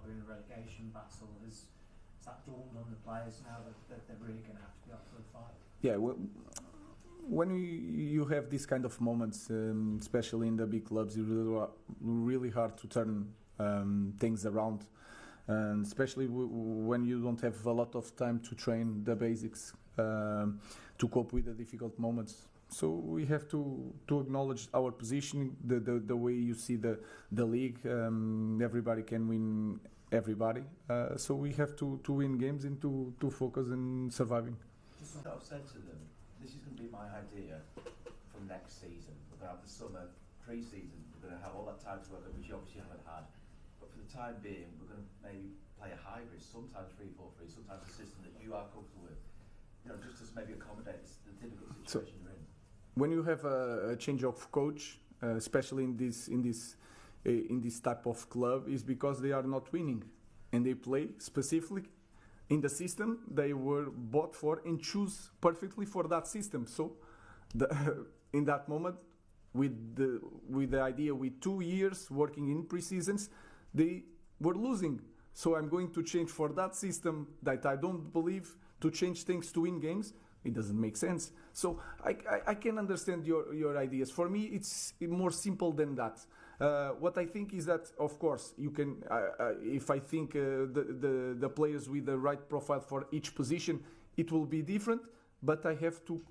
we're in a relegation battle. Has that dawned on the players now that they're really going to have to be up for the fight? Yeah, when you have these kind of moments, especially in the big clubs, it's really hard to turn things around, and especially when you don't have a lot of time to train the basics to cope with the difficult moments. So we have to acknowledge our position, the way you see the league. Everybody can win everybody, so we have to win games and to focus on surviving. Just I've said to them, this is going to be my idea for next season. We're going to have the summer pre-season, we're going to have all that time to work, which you obviously haven't had. But for the time being, we're going to maybe play a hybrid, sometimes 3-4-3, sometimes a system that you are comfortable with. You know, just to maybe accommodate the difficult situation you're in. When you have a change of coach, especially in this type of club, is because they are not winning, and they play specifically in the system they were bought for and choose perfectly for that system. So, in that moment, with the idea, with 2 years working in pre-seasons, they were losing. So I'm going to change for that system that I don't believe, to change things to win games. It doesn't make sense. So I can understand your ideas. For me, it's more simple than that. What I think is that, of course, you can. If I think the players with the right profile for each position, it will be different. But I have to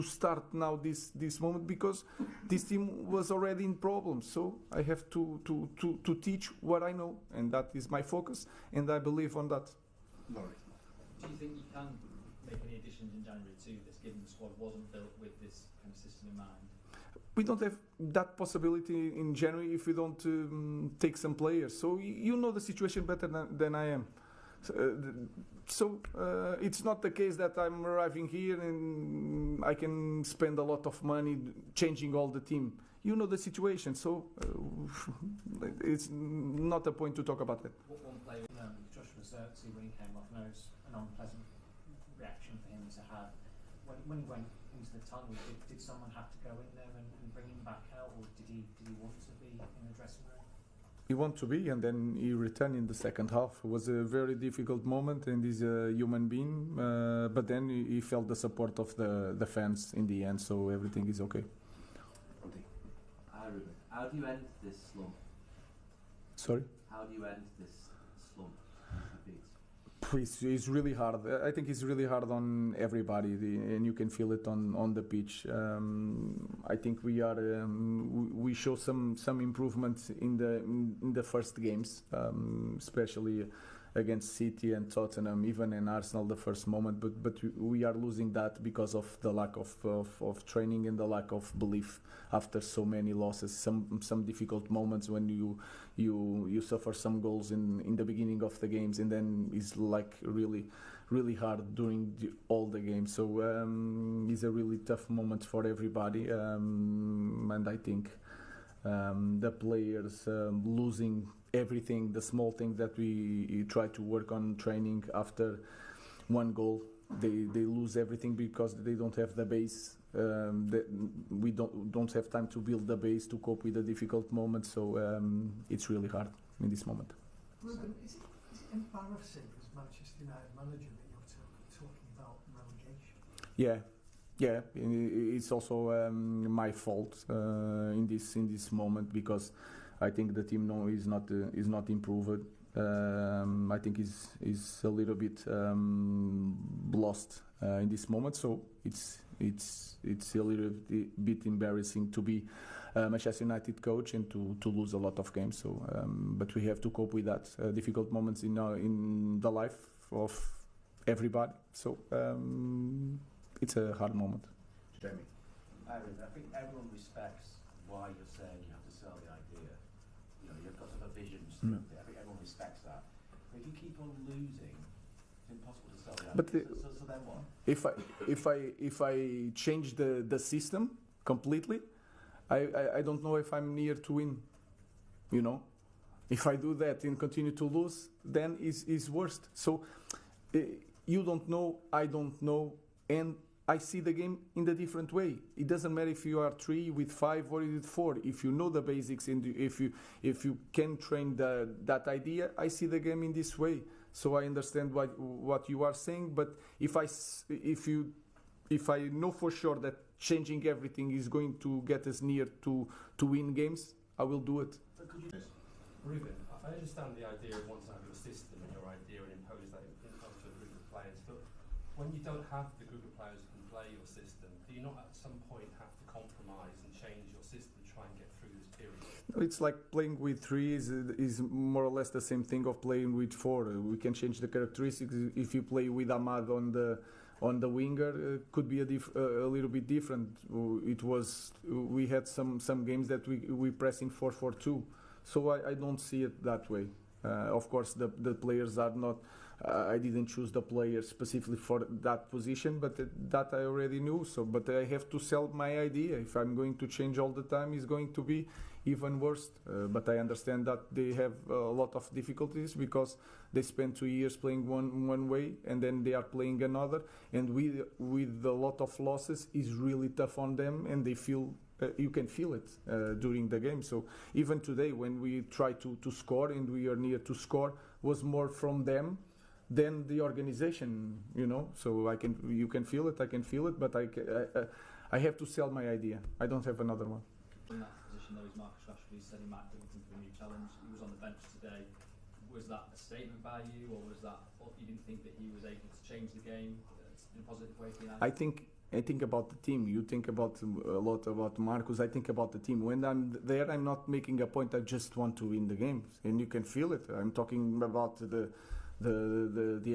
start now this moment because this team was already in problems. So I have to teach what I know, and that is my focus, and I believe on that. Laurie. Do you think you can make any additions in January to this, given the squad wasn't built with this kind of system in mind? We don't have that possibility in January if we don't take some players. So you know the situation better than I am. So it's not the case that I'm arriving here and I can spend a lot of money changing all the team. You know the situation, so it's not a point to talk about it. One player, Joshua Zirkzee, when he came off, knows an unpleasant reaction for him to have. When he went into the tunnel, did someone have to go in there and bring him back out, or did he want to be in the dressing room? He wanted to be, and then he returned in the second half. It was a very difficult moment, and he's a human being. But then he felt the support of the fans in the end, so everything is okay. Hi Ruben, how do you end this slump? Sorry? How do you end this slump? It's really hard. I think it's really hard on everybody, and you can feel it on the pitch. I think we show some improvements in the first games, especially against City and Tottenham, even in Arsenal the first moment. But we are losing that because of the lack of training and the lack of belief after so many losses. Some difficult moments when you suffer some goals in the beginning of the games, and then it's like really hard during all the games. So it's a really tough moment for everybody, and I think the players losing everything, the small things that we try to work on training after one goal, they lose everything because they don't have the base. We don't have time to build the base to cope with the difficult moments, so it's really hard in this moment. Ruben, is it embarrassing as Manchester United manager that you're talking about relegation? Yeah, it's also my fault in this moment, because I think the team is not improved. I think is a little bit lost in this moment. So it's a little bit embarrassing to be a Manchester United coach and to lose a lot of games. So, but we have to cope with that difficult moments in the life of everybody. So it's a hard moment. Jamie. I think everyone respects why you're saying you have to sell the idea. You know, you've got to have a vision. I think everyone respects that. But if you keep on losing, it's impossible to sell the idea. But so then what? If I change the system completely, I don't know if I'm near to win. You know, if I do that and continue to lose, then is worst. So you don't know, I don't know, and I see the game in a different way. It doesn't matter if you are 3 with 5 or with 4. If you know the basics and if you can train that idea, I see the game in this way. So I understand what you are saying. But if I know for sure that changing everything is going to get us near to win games, I will do it. But could you, Ruben, I understand the idea of wanting to have your system and your idea and impose that onto a group of players, but when you don't have the group of players who can play your system, do you not at some point have to compromise and change your system to try and get through this period? It's like playing with 3 is more or less the same thing of playing with 4. We can change the characteristics. If you play with Ahmad on the winger, it could be a little bit different. We had some games that we press in 4-4-2. So I don't see it that way. Of course, the players are not. I didn't choose the players specifically for that position, but that I already knew. So, but I have to sell my idea. If I'm going to change all the time, it's going to be even worse. But I understand that they have a lot of difficulties because they spend 2 years playing one way and then they are playing another. And with a lot of losses, it's really tough on them, and they feel. You can feel it during the game. So even today, when we try to score and we are near to score, was more from them than the organization. So you can feel it. I can feel it, but I have to sell my idea. I don't have another one. In that position, though, is Marcus Rashford. Said he might be looking for a new challenge. He was on the bench today. Was that a statement by you, or was that you didn't think that he was able to change the game in a positive way for United? I think about the team. You think about a lot about Marcus. I think about the team. When I'm there, I'm not making a point. I just want to win the games, and you can feel it. I'm talking about the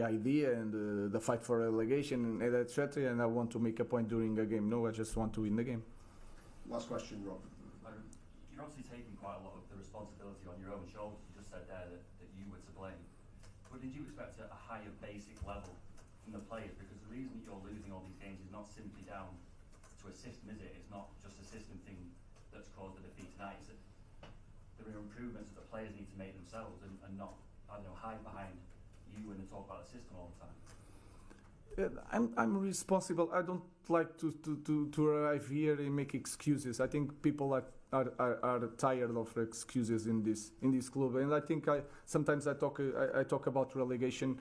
idea and the fight for relegation and etc. And I want to make a point during a game. No, I just want to win the game. Last question, Rob. You're obviously taking quite a lot of the responsibility on your own shoulders. You just said there that you were to blame. But did you expect a higher basic level from the players? Because the reason that you're losing all these games is not simply down to a system, is it? It's not just a system thing that's caused the defeat tonight. There are improvements that the players need to make themselves and not, hide behind you when they talk about the system all the time. I'm responsible. I don't like to arrive here and make excuses. I think people are tired of excuses in this club, and I think sometimes I talk about relegation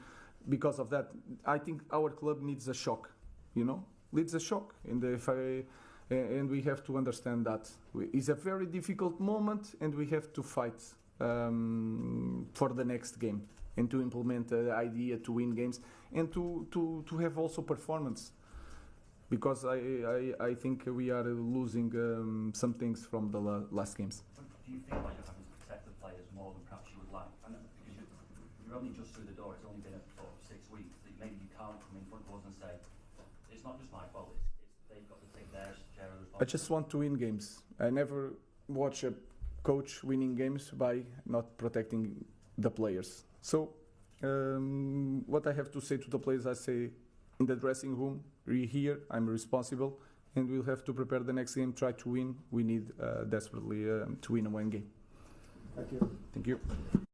because of that. I think our club needs a shock, needs a shock, and we have to understand that it's a very difficult moment, and we have to fight for the next game and to implement the idea to win games and to have also performance, because I think we are losing some things from the last games. But do you feel like you're having to protect the players more than perhaps you would like? And because you're only just through the door, it's only been sort of 6 weeks, that maybe you can't come in front of us and say, it's not just my fault, it's they've got to take their share of the responsibility. I just want to win games. I never watch a coach winning games by not protecting the players. So what I have to say to the players, I say in the dressing room, we're here, I'm responsible, and we'll have to prepare the next game, try to win. We need desperately to win one game. Thank you. Thank you.